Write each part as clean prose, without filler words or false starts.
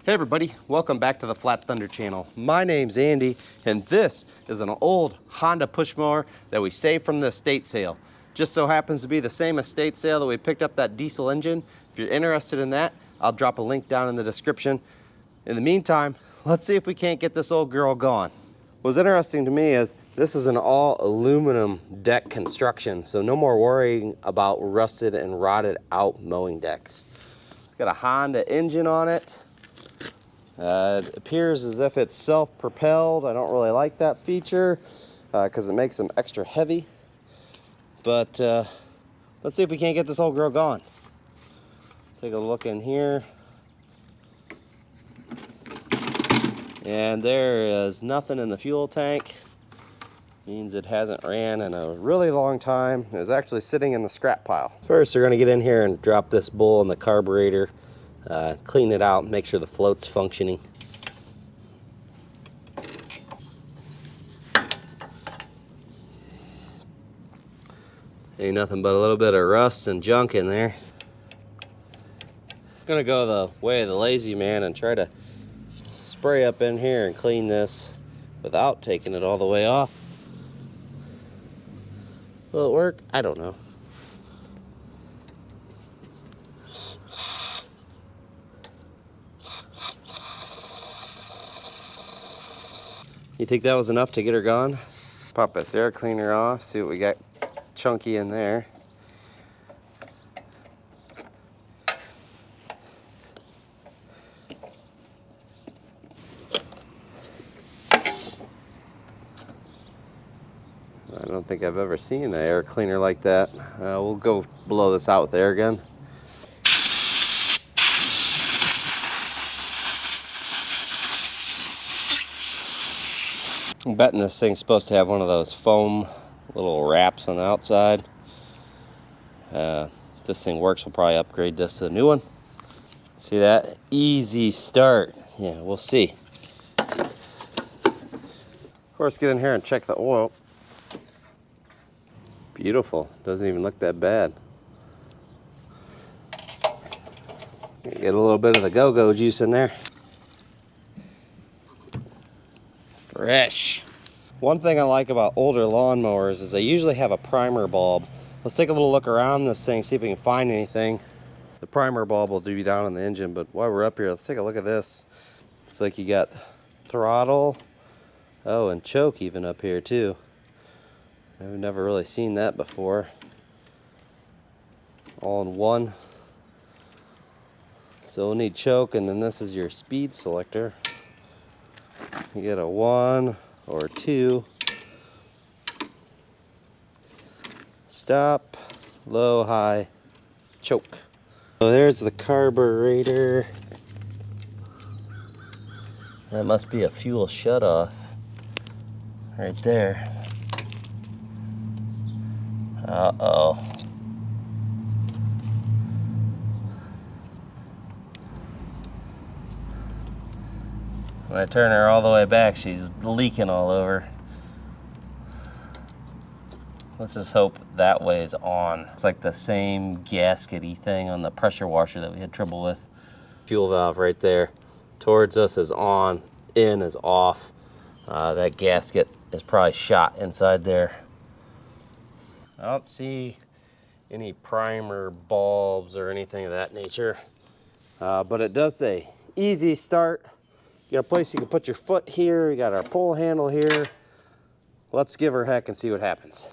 Hey everybody, welcome back to the Flat Thunder channel. My name's Andy, and this is an old Honda push mower that we saved from the estate sale. Just so happens to be the same estate sale that we picked up that diesel engine. If you're interested in that, I'll drop a link down in the description. In the meantime, let's see if we can't get this old girl gone. What's interesting to me is this is an all aluminum deck construction, so no more worrying about rusted and rotted out mowing decks. It's got a Honda engine on it. It appears as if it's self-propelled. I don't really like that feature because it makes them extra heavy. But let's see if we can't get this old girl gone. Take a look in here. And there is nothing in the fuel tank. Means it hasn't ran in a really long time. It was actually sitting in the scrap pile. First, we're going to get in here and drop this bowl in the carburetor. Clean it out and make sure the float's functioning. Ain't nothing but a little bit of rust and junk in there. I'm gonna go the way of the lazy man and try to spray up in here and clean this without taking it all the way off. Will it work? I don't know. You think that was enough to get her gone? Pop this air cleaner off, see what we got chunky in there. I don't think I've ever seen an air cleaner like that. We'll go blow this out with the air gun. I'm betting this thing's supposed to have one of those foam little wraps on the outside. If this thing works, we'll probably upgrade this to the new one. See that? Easy start. Yeah, we'll see. Of course, get in here and check the oil. Beautiful. Doesn't even look that bad. Get a little bit of the go-go juice in there. Fresh. One thing I like about older lawnmowers is they usually have a primer bulb. Let's take a little look around this thing, see if we can find anything. The primer bulb will be down in the engine, but while we're up here, let's take a look at this. It's like you got throttle, oh, and choke even up here too. I've never really seen that before. All in one. So we'll need choke, and then this is your speed selector. You get a 1 or 2. Stop, low, high, choke. So there's the carburetor. That must be a fuel shutoff right there. Uh-oh. When I turn her all the way back, she's leaking all over. Let's just hope that way is on. It's like the same gasket-y thing on the pressure washer that we had trouble with. Fuel valve right there. Towards us is on, in is off. That gasket is probably shot inside there. I don't see any primer bulbs or anything of that nature. But it does say easy start. You got a place you can put your foot here. You got our pull handle here. Let's give her a heck and see what happens.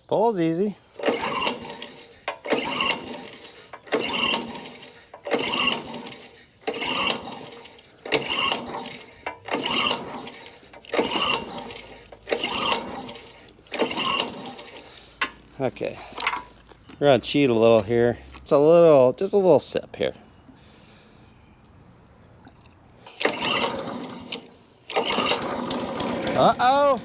Pull's easy. Okay, we're gonna cheat a little here. Just a little sip here. Uh-oh.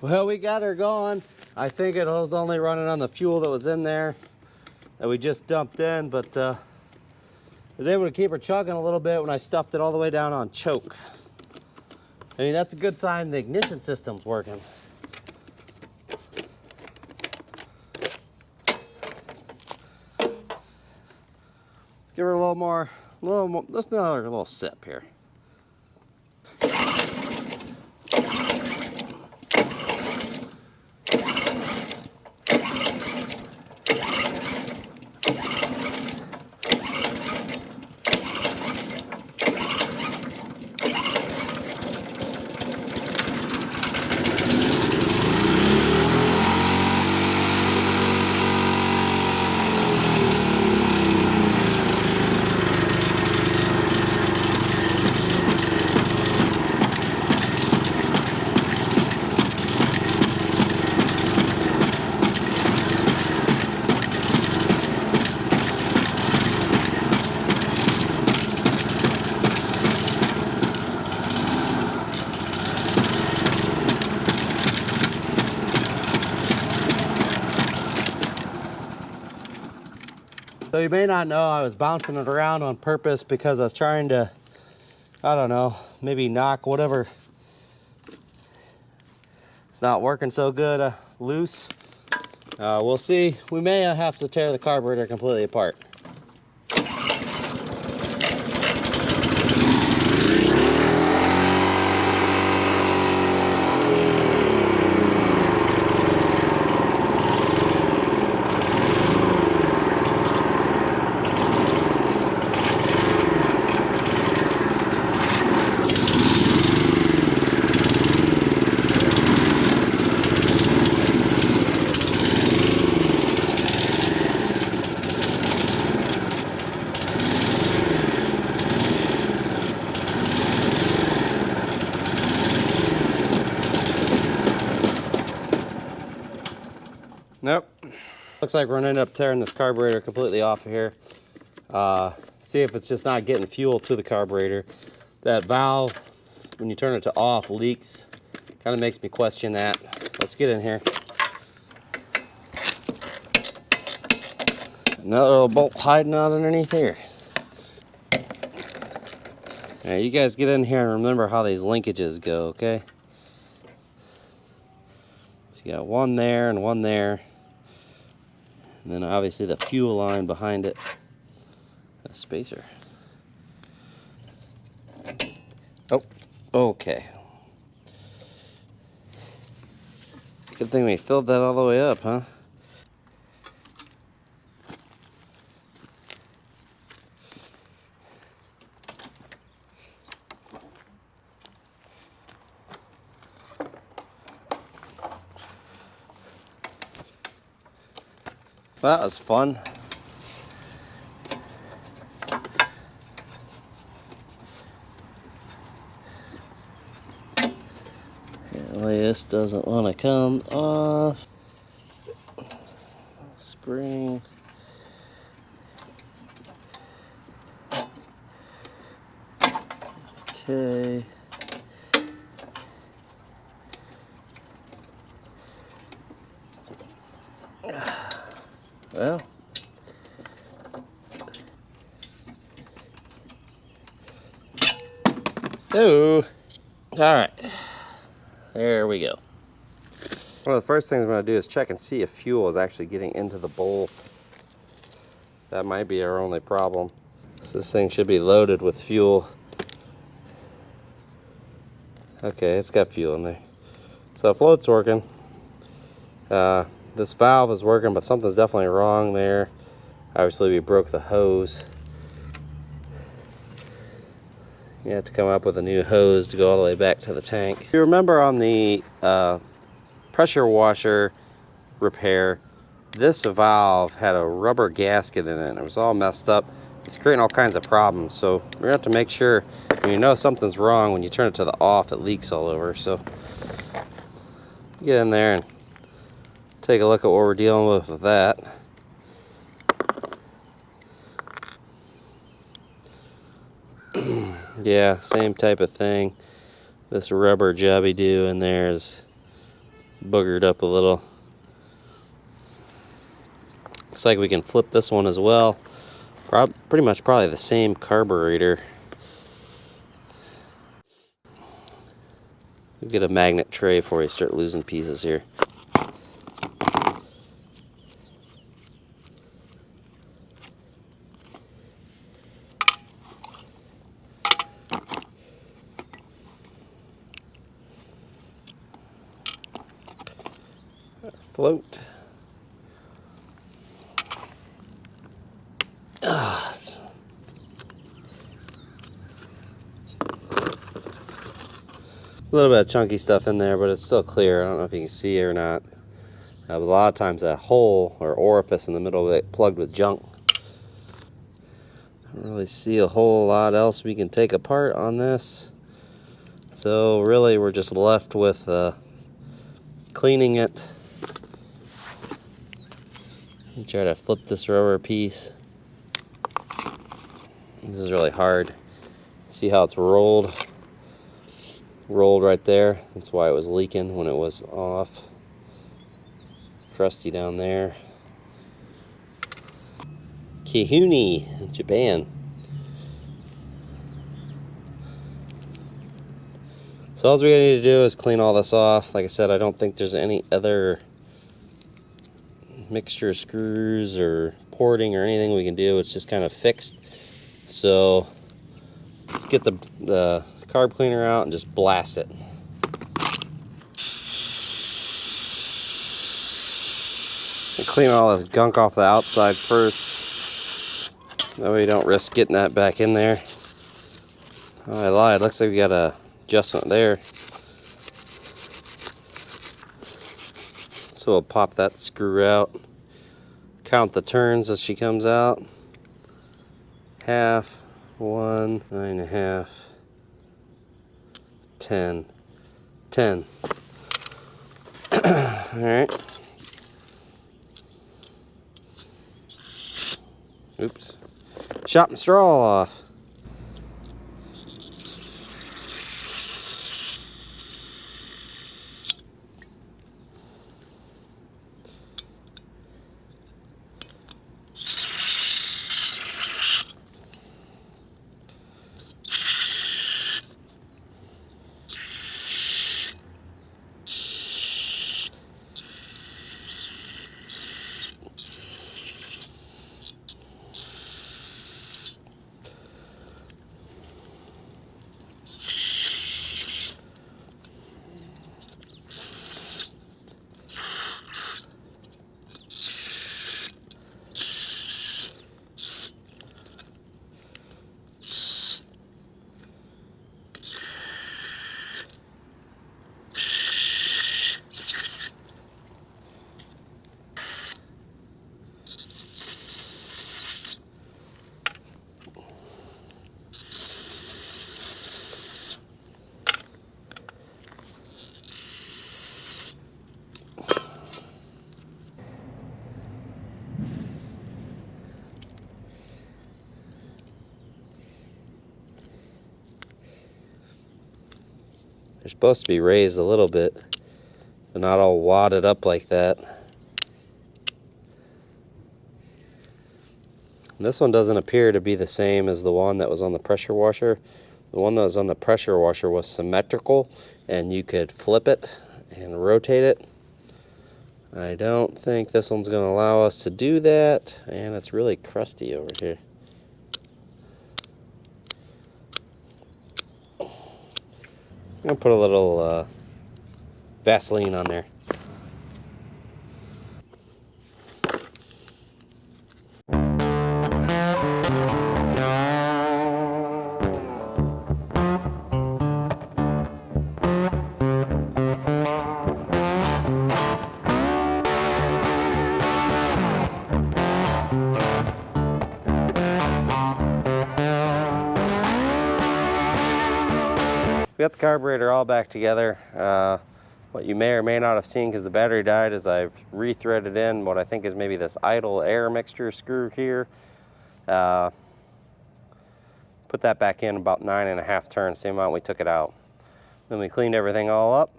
Well, we got her going. I think it was only running on the fuel that was in there that we just dumped in, but I was able to keep her chugging a little bit when I stuffed it all the way down on choke. I mean, that's a good sign the ignition system's working. Give her a little more, let's do another little sip here. So you may not know I was bouncing it around on purpose because I was trying to, I don't know, maybe knock whatever it's not working so good loose. We'll see. We may have to tear the carburetor completely apart. Nope. Looks like we're gonna end up tearing this carburetor completely off of here. See if it's just not getting fuel to the carburetor. That valve, when you turn it to off, leaks. Kind of makes me question that. Let's get in here. Another little bolt hiding out underneath here. All right, you guys get in here and remember how these linkages go, okay? So you got one there and one there. And then obviously the fuel line behind it. A spacer. Oh, okay. Good thing we filled that all the way up, huh? Well, that was fun. Apparently this doesn't want to come off. Spring. Okay. Well. Oh. All right. There we go. One of the first things I'm going to do is check and see if fuel is actually getting into the bowl. That might be our only problem. So this thing should be loaded with fuel. Okay, it's got fuel in there. So the float's working. This valve is working, but something's definitely wrong there. Obviously we broke the hose. You have to come up with a new hose to go all the way back to the tank. If you remember on the pressure washer repair, this valve had a rubber gasket in it and it was all messed up. It's creating all kinds of problems, so we're gonna have to make sure when you know something's wrong, when you turn it to the off, it leaks all over. So get in there and take a look at what we're dealing with that. Yeah, same type of thing. This rubber jobby-do in there is boogered up a little. Looks like we can flip this one as well. Pretty much probably the same carburetor. We'll get a magnet tray before we start losing pieces here. Float. A little bit of chunky stuff in there, but it's still clear. I don't know if you can see it or not. But a lot of times that hole or orifice in the middle of it plugged with junk. I don't really see a whole lot else we can take apart on this. So really we're just left with cleaning it. Try to flip this rubber piece. This is really hard. See how it's rolled? Rolled right there. That's why it was leaking when it was off. Crusty down there. Kihuni, Japan. So all we need to do is clean all this off. Like I said, I don't think there's any other mixture screws or porting or anything we can do. It's just kind of fixed. So let's get the carb cleaner out and just blast it. And clean all this gunk off the outside first. That way you don't risk getting that back in there. Oh, I lied. Looks like we got a adjustment there. So we'll pop that screw out. Count the turns as she comes out. Half, 1, 9.5, 10, 10. Alright. Oops. Shot my straw off. They're supposed to be raised a little bit, but not all wadded up like that. And this one doesn't appear to be the same as the one that was on the pressure washer. The one that was on the pressure washer was symmetrical, and you could flip it and rotate it. I don't think this one's going to allow us to do that, and it's really crusty over here. I'm going to put a little Vaseline on there. We got the carburetor all back together. What you may or may not have seen because the battery died is I've re-threaded in what I think is maybe this idle air mixture screw here. Put that back in about 9.5 turns, same amount we took it out. Then we cleaned everything all up.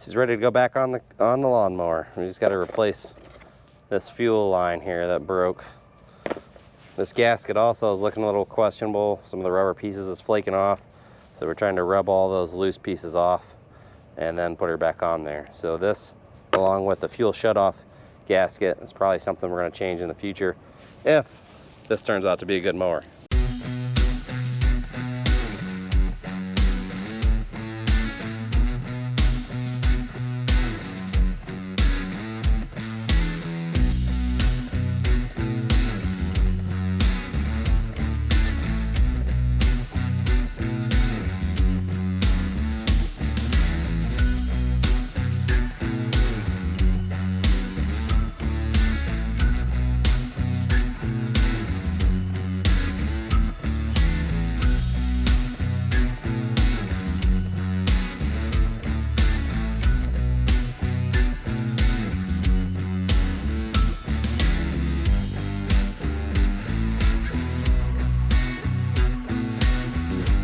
she's ready to go back on the lawnmower. We just got to replace this fuel line here that broke. This gasket also is looking a little questionable. Some of the rubber pieces is flaking off, so we're trying to rub all those loose pieces off and then put her back on there. So this, along with the fuel shutoff gasket, is probably something we're going to change in the future if this turns out to be a good mower.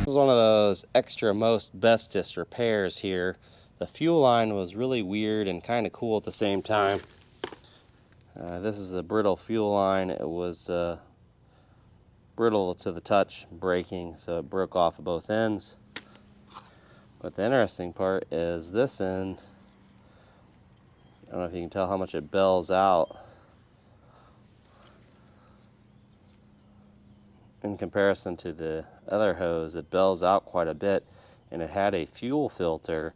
This is one of those extra most bestest repairs here. The fuel line was really weird and kind of cool at the same time. This is a brittle fuel line. It was brittle to the touch, breaking, so it broke off of both ends. But the interesting part is this end, I don't know if you can tell how much it bells out in comparison to the other hose. It bells out quite a bit, and it had a fuel filter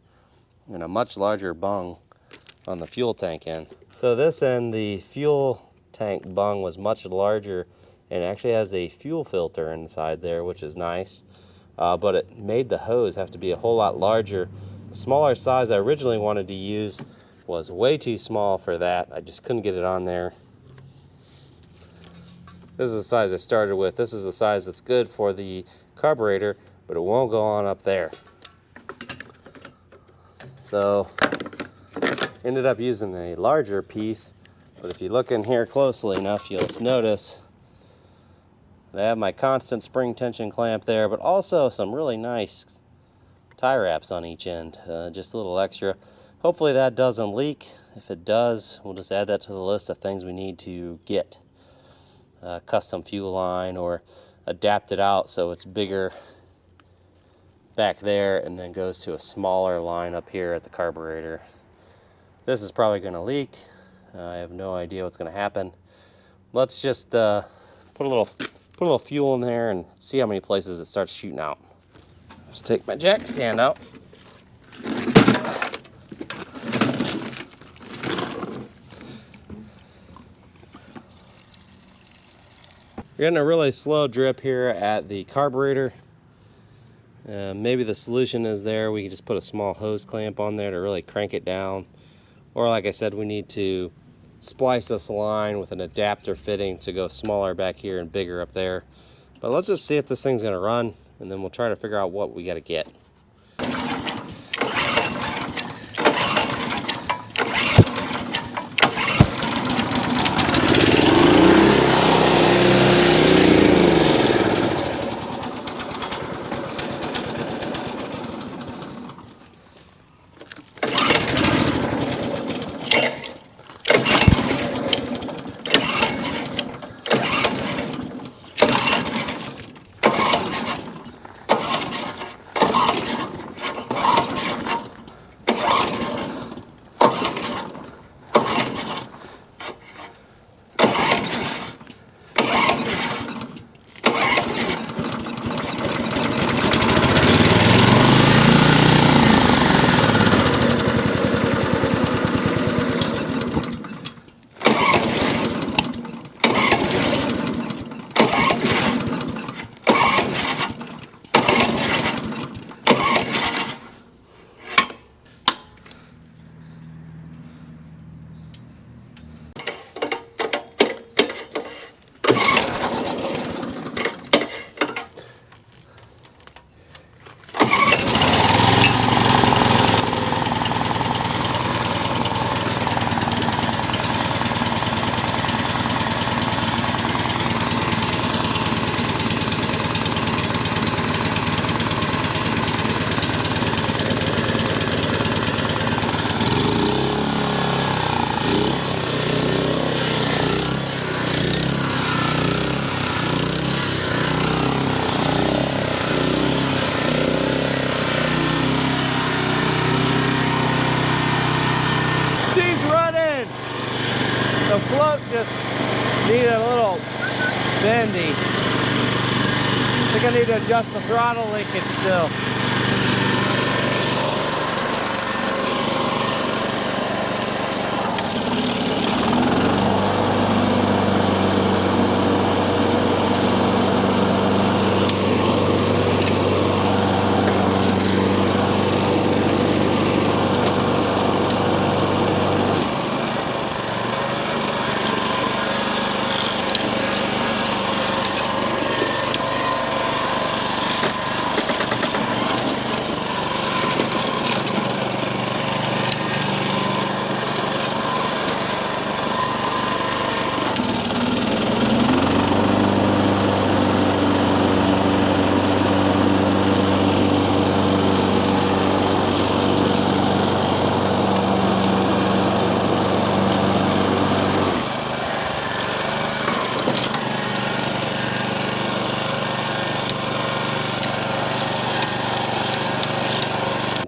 and a much larger bung on the fuel tank end. So this end, the fuel tank bung was much larger and actually has a fuel filter inside there, which is nice, but it made the hose have to be a whole lot larger. The smaller size I originally wanted to use was way too small for that. I just couldn't get it on there. This is the size I started with. This is the size that's good for the carburetor, but it won't go on up there. So ended up using a larger piece, but if you look in here closely enough, you'll notice that I have my constant spring tension clamp there, but also some really nice tie wraps on each end, just a little extra. Hopefully that doesn't leak. If it does, we'll just add that to the list of things we need to get. Custom fuel line, or adapt it out so it's bigger back there and then goes to a smaller line up here at the carburetor. This is probably going to leak. I have no idea what's going to happen. Let's just put a little fuel in there and see how many places it starts shooting out. Just take my jack stand out. You're getting a really slow drip here at the carburetor. Maybe the solution is there. We can just put a small hose clamp on there to really crank it down. Or like I said, we need to splice this line with an adapter fitting to go smaller back here and bigger up there. But let's just see if this thing's gonna run, and then we'll try to figure out what we gotta get. The float just needed a little bendy. I think I need to adjust the throttle linkage still.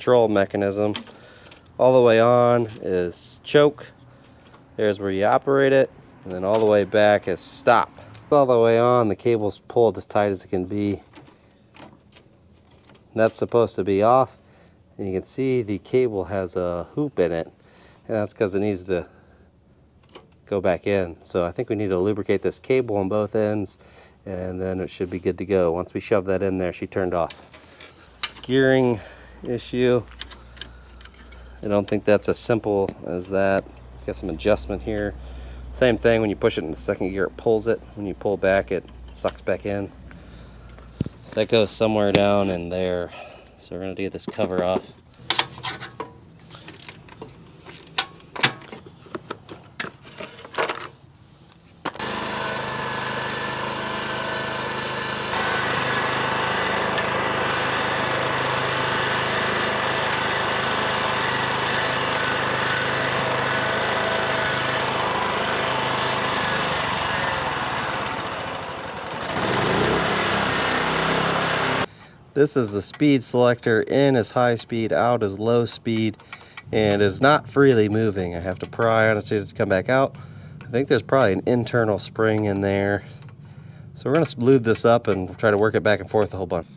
Control mechanism. All the way on is choke. There's where you operate it, and then all the way back is stop. All the way on, the cable's pulled as tight as it can be. That's supposed to be off, and you can see the cable has a hoop in it, and that's because it needs to go back in. So I think we need to lubricate this cable on both ends, and then it should be good to go. Once we shove that in there, she turned off. Gearing issue. I don't think that's as simple as that. It's got some adjustment here. Same thing, when you push it in the second gear, it pulls it. When you pull back, it sucks back in. That goes somewhere down in there. So we're gonna get this cover off. This is the speed selector. In is high speed, out is low speed, and it's not freely moving. I have to pry on it to come back out. I think there's probably an internal spring in there. So we're gonna lube this up and try to work it back and forth a whole bunch.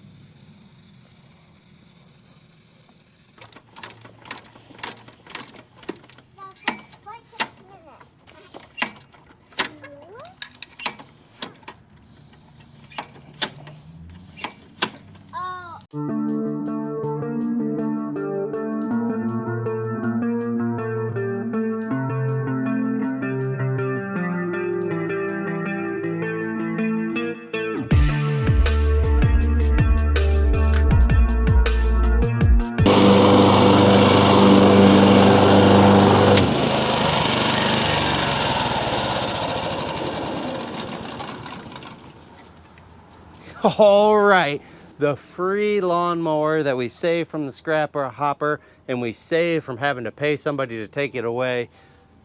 All right, the free lawnmower that we saved from the scrapper hopper and we saved from having to pay somebody to take it away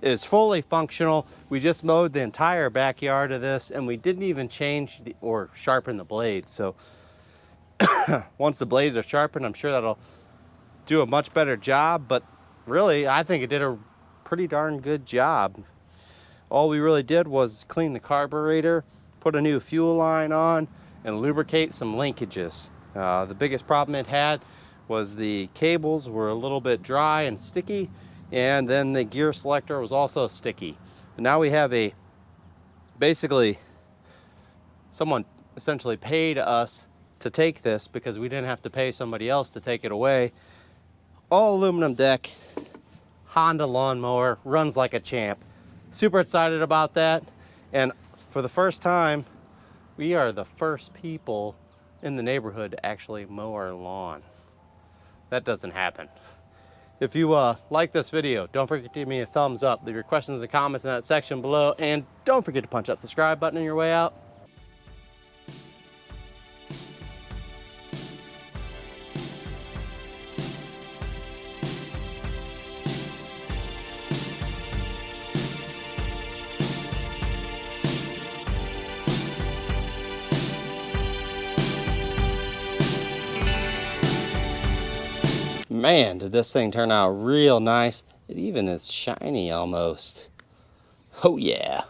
is fully functional. We just mowed the entire backyard of this, and we didn't even change or sharpen the blades. So once the blades are sharpened, I'm sure that'll do a much better job, but really I think it did a pretty darn good job. All we really did was clean the carburetor, put a new fuel line on, and lubricate some linkages. The biggest problem it had was the cables were a little bit dry and sticky, and then the gear selector was also sticky. And now we have basically someone essentially paid us to take this because we didn't have to pay somebody else to take it away. All aluminum deck, Honda lawnmower, runs like a champ. Super excited about that. And for the first time, we are the first people in the neighborhood to actually mow our lawn. That doesn't happen. If you like this video, don't forget to give me a thumbs up. Leave your questions and comments in that section below, and don't forget to punch that subscribe button on your way out. Man, did this thing turn out real nice. It even is shiny almost. Oh yeah.